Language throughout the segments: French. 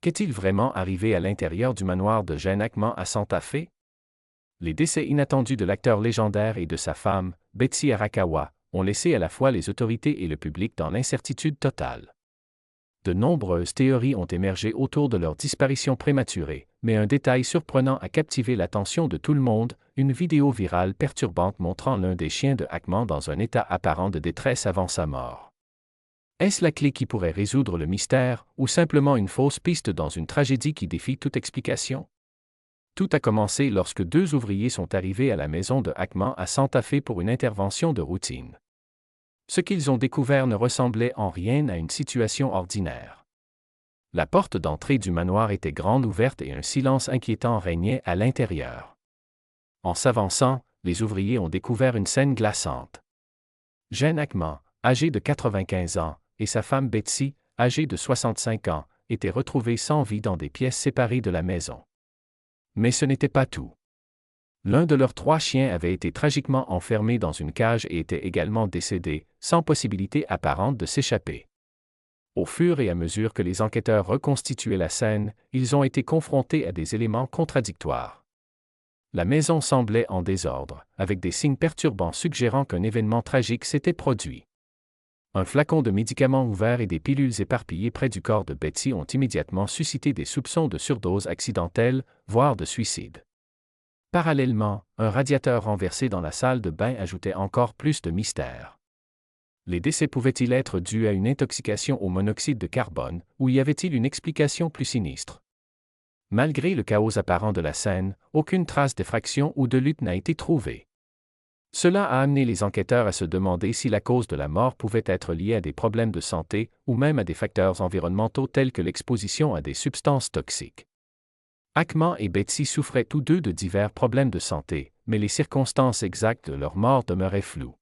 Qu'est-il vraiment arrivé à l'intérieur du manoir de Gene Hackman à Santa Fe? Les décès inattendus de l'acteur légendaire et de sa femme, Betsy Arakawa, ont laissé à la fois les autorités et le public dans l'incertitude totale. De nombreuses théories ont émergé autour de leur disparition prématurée, mais un détail surprenant a captivé l'attention de tout le monde, une vidéo virale perturbante montrant l'un des chiens de Hackman dans un état apparent de détresse avant sa mort. Est-ce la clé qui pourrait résoudre le mystère, ou simplement une fausse piste dans une tragédie qui défie toute explication? Tout a commencé lorsque deux ouvriers sont arrivés à la maison de Hackman à Santa Fe pour une intervention de routine. Ce qu'ils ont découvert ne ressemblait en rien à une situation ordinaire. La porte d'entrée du manoir était grande ouverte et un silence inquiétant régnait à l'intérieur. En s'avançant, les ouvriers ont découvert une scène glaçante. Gene Hackman, âgé de 95 ans, et sa femme Betsy, âgée de 65 ans, étaient retrouvés sans vie dans des pièces séparées de la maison. Mais ce n'était pas tout. L'un de leurs 3 chiens avait été tragiquement enfermé dans une cage et était également décédé, sans possibilité apparente de s'échapper. Au fur et à mesure que les enquêteurs reconstituaient la scène, ils ont été confrontés à des éléments contradictoires. La maison semblait en désordre, avec des signes perturbants suggérant qu'un événement tragique s'était produit. Un flacon de médicaments ouvert et des pilules éparpillées près du corps de Betsy ont immédiatement suscité des soupçons de surdose accidentelle, voire de suicide. Parallèlement, un radiateur renversé dans la salle de bain ajoutait encore plus de mystère. Les décès pouvaient-ils être dus à une intoxication au monoxyde de carbone, ou y avait-il une explication plus sinistre? Malgré le chaos apparent de la scène, aucune trace d'effraction ou de lutte n'a été trouvée. Cela a amené les enquêteurs à se demander si la cause de la mort pouvait être liée à des problèmes de santé ou même à des facteurs environnementaux tels que l'exposition à des substances toxiques. Hackman et Betsy souffraient tous deux de divers problèmes de santé, mais les circonstances exactes de leur mort demeuraient floues.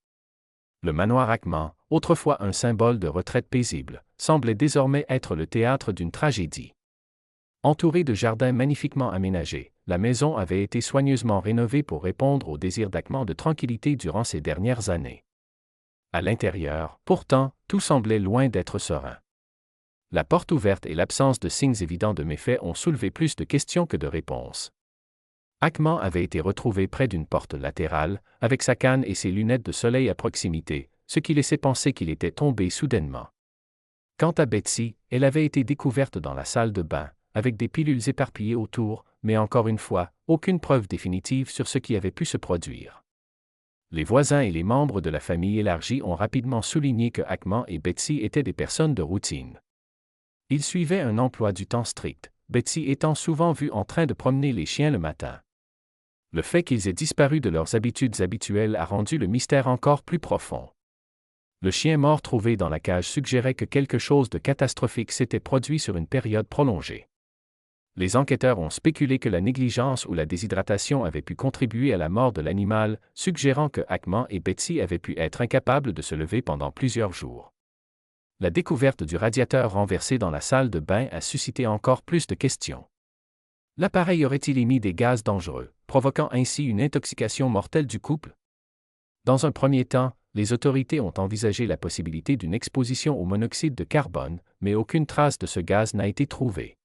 Le manoir Hackman, autrefois un symbole de retraite paisible, semblait désormais être le théâtre d'une tragédie. Entourée de jardins magnifiquement aménagés, la maison avait été soigneusement rénovée pour répondre au désir d'Hackman de tranquillité durant ces dernières années. À l'intérieur, pourtant, tout semblait loin d'être serein. La porte ouverte et l'absence de signes évidents de méfaits ont soulevé plus de questions que de réponses. Hackman avait été retrouvé près d'une porte latérale, avec sa canne et ses lunettes de soleil à proximité, ce qui laissait penser qu'il était tombé soudainement. Quant à Betsy, elle avait été découverte dans la salle de bain, avec des pilules éparpillées autour, mais encore une fois, aucune preuve définitive sur ce qui avait pu se produire. Les voisins et les membres de la famille élargie ont rapidement souligné que Hackman et Betsy étaient des personnes de routine. Ils suivaient un emploi du temps strict, Betsy étant souvent vue en train de promener les chiens le matin. Le fait qu'ils aient disparu de leurs habitudes habituelles a rendu le mystère encore plus profond. Le chien mort trouvé dans la cage suggérait que quelque chose de catastrophique s'était produit sur une période prolongée. Les enquêteurs ont spéculé que la négligence ou la déshydratation avait pu contribuer à la mort de l'animal, suggérant que Hackman et Betsy avaient pu être incapables de se lever pendant plusieurs jours. La découverte du radiateur renversé dans la salle de bain a suscité encore plus de questions. L'appareil aurait-il émis des gaz dangereux, provoquant ainsi une intoxication mortelle du couple? Dans un premier temps, les autorités ont envisagé la possibilité d'une exposition au monoxyde de carbone, mais aucune trace de ce gaz n'a été trouvée.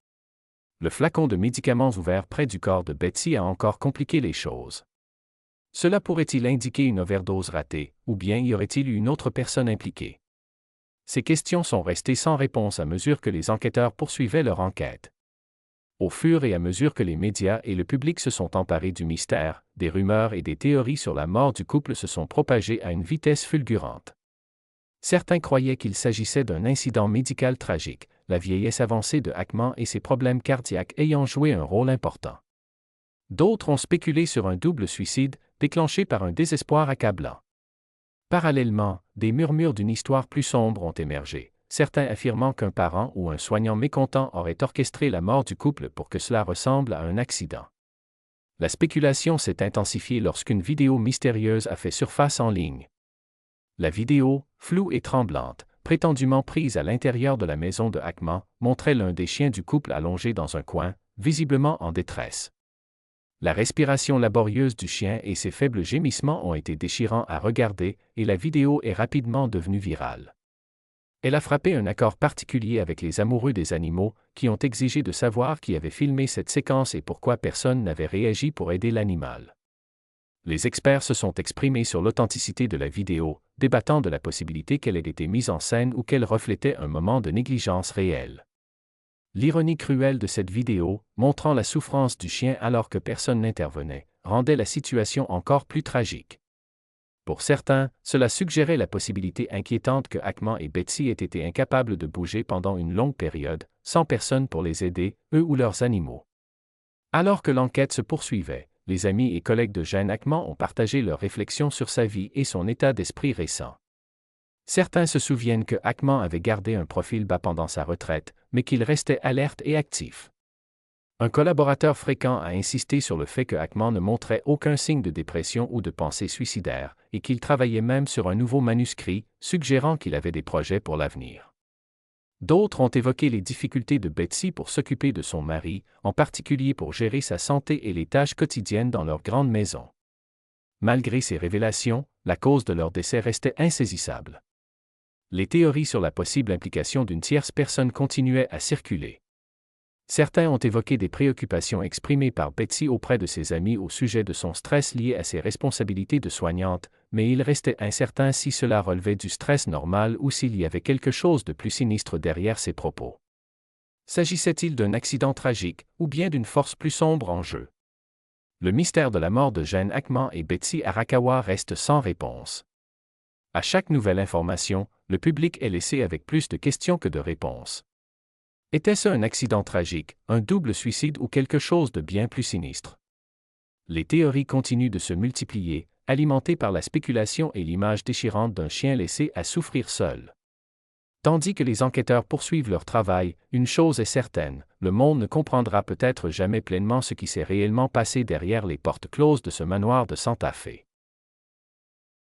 Le flacon de médicaments ouvert près du corps de Betsy a encore compliqué les choses. Cela pourrait-il indiquer une overdose ratée, ou bien y aurait-il eu une autre personne impliquée? Ces questions sont restées sans réponse à mesure que les enquêteurs poursuivaient leur enquête. Au fur et à mesure que les médias et le public se sont emparés du mystère, des rumeurs et des théories sur la mort du couple se sont propagées à une vitesse fulgurante. Certains croyaient qu'il s'agissait d'un incident médical tragique, la vieillesse avancée de Hackman et ses problèmes cardiaques ayant joué un rôle important. D'autres ont spéculé sur un double suicide, déclenché par un désespoir accablant. Parallèlement, des murmures d'une histoire plus sombre ont émergé, certains affirmant qu'un parent ou un soignant mécontent aurait orchestré la mort du couple pour que cela ressemble à un accident. La spéculation s'est intensifiée lorsqu'une vidéo mystérieuse a fait surface en ligne. La vidéo, floue et tremblante, prétendument prise à l'intérieur de la maison de Hackman, montrait l'un des chiens du couple allongé dans un coin, visiblement en détresse. La respiration laborieuse du chien et ses faibles gémissements ont été déchirants à regarder, et la vidéo est rapidement devenue virale. Elle a frappé un accord particulier avec les amoureux des animaux, qui ont exigé de savoir qui avait filmé cette séquence et pourquoi personne n'avait réagi pour aider l'animal. Les experts se sont exprimés sur l'authenticité de la vidéo, débattant de la possibilité qu'elle ait été mise en scène ou qu'elle reflétait un moment de négligence réelle. L'ironie cruelle de cette vidéo, montrant la souffrance du chien alors que personne n'intervenait, rendait la situation encore plus tragique. Pour certains, cela suggérait la possibilité inquiétante que Ackman et Betsy aient été incapables de bouger pendant une longue période, sans personne pour les aider, eux ou leurs animaux. Alors que l'enquête se poursuivait, les amis et collègues de Gene Hackman ont partagé leurs réflexions sur sa vie et son état d'esprit récent. Certains se souviennent que Hackman avait gardé un profil bas pendant sa retraite, mais qu'il restait alerte et actif. Un collaborateur fréquent a insisté sur le fait que Hackman ne montrait aucun signe de dépression ou de pensée suicidaire, et qu'il travaillait même sur un nouveau manuscrit, suggérant qu'il avait des projets pour l'avenir. D'autres ont évoqué les difficultés de Betsy pour s'occuper de son mari, en particulier pour gérer sa santé et les tâches quotidiennes dans leur grande maison. Malgré ces révélations, la cause de leur décès restait insaisissable. Les théories sur la possible implication d'une tierce personne continuaient à circuler. Certains ont évoqué des préoccupations exprimées par Betsy auprès de ses amis au sujet de son stress lié à ses responsabilités de soignante, mais il restait incertain si cela relevait du stress normal ou s'il y avait quelque chose de plus sinistre derrière ces propos. S'agissait-il d'un accident tragique ou bien d'une force plus sombre en jeu? Le mystère de la mort de Gene Hackman et Betsy Arakawa reste sans réponse. À chaque nouvelle information, le public est laissé avec plus de questions que de réponses. Était-ce un accident tragique, un double suicide ou quelque chose de bien plus sinistre? Les théories continuent de se multiplier, alimentées par la spéculation et l'image déchirante d'un chien laissé à souffrir seul. Tandis que les enquêteurs poursuivent leur travail, une chose est certaine, le monde ne comprendra peut-être jamais pleinement ce qui s'est réellement passé derrière les portes closes de ce manoir de Santa Fe.